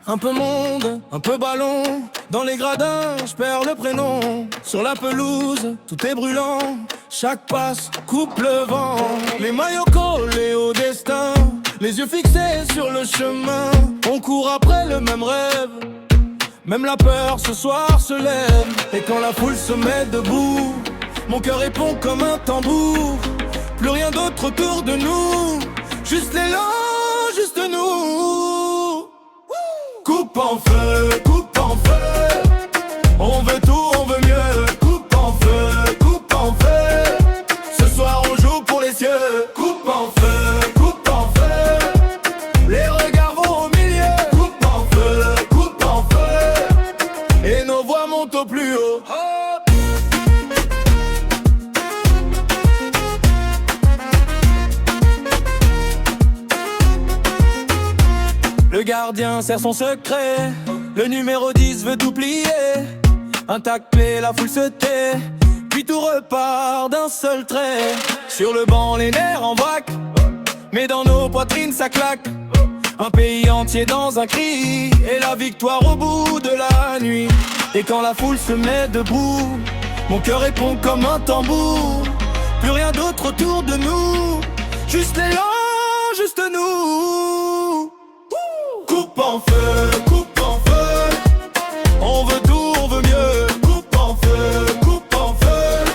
Un peu monde, un peu ballon. Dans les gradins, je perds le prénom. Sur la pelouse, tout est brûlant. Chaque passe coupe le vent. Les maillots collés au destin, les yeux fixés sur le chemin. On court après le même rêve. Même la peur ce soir se lève. Et quand la foule se met debout, mon cœur répond comme un tambour. Plus rien d'autre autour de nous, juste l'élan, juste nous. Coupe en feu, coupe en feu. On veut tout, on veut mieux. Coupe en feu, coupe en feu. Ce soir on joue pour les cieux. Coupe en feu, coupe en feu. Les regards vont au milieu. Coupe en feu. Et nos voix montent au plus haut. Le gardien serre son secret. Le numéro 10 veut tout plier. Un tac-clé, la foule se tait. Puis tout repart d'un seul trait. Sur le banc, les nerfs en vrac. Mais dans nos poitrines, ça claque. Un pays entier dans un cri. Et la victoire au bout de la nuit. Et quand la foule se met debout, mon cœur répond comme un tambour. Plus rien d'autre autour de nous, juste l'élan, juste nous. Coupe en feu, coupe en feu. On veut tout, on veut mieux. Coupe en feu, coupe en feu.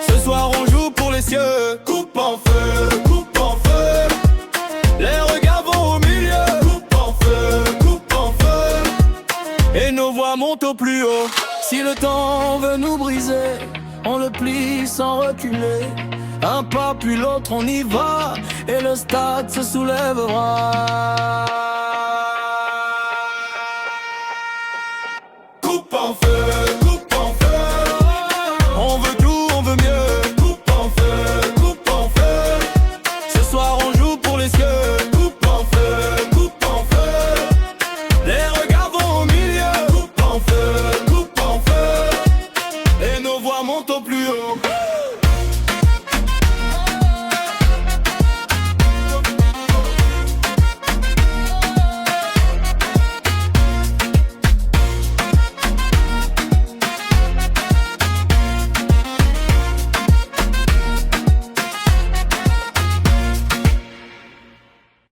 Ce soir on joue pour les cieux. Coupe en feu, coupe en feu. Les regards vont au milieu. Coupe en feu. Et nos voix montent au plus haut. Si le temps veut nous briser, on le plie sans reculer. Un pas puis l'autre on y va. Et le stade se soulèvera. Coupe en feu.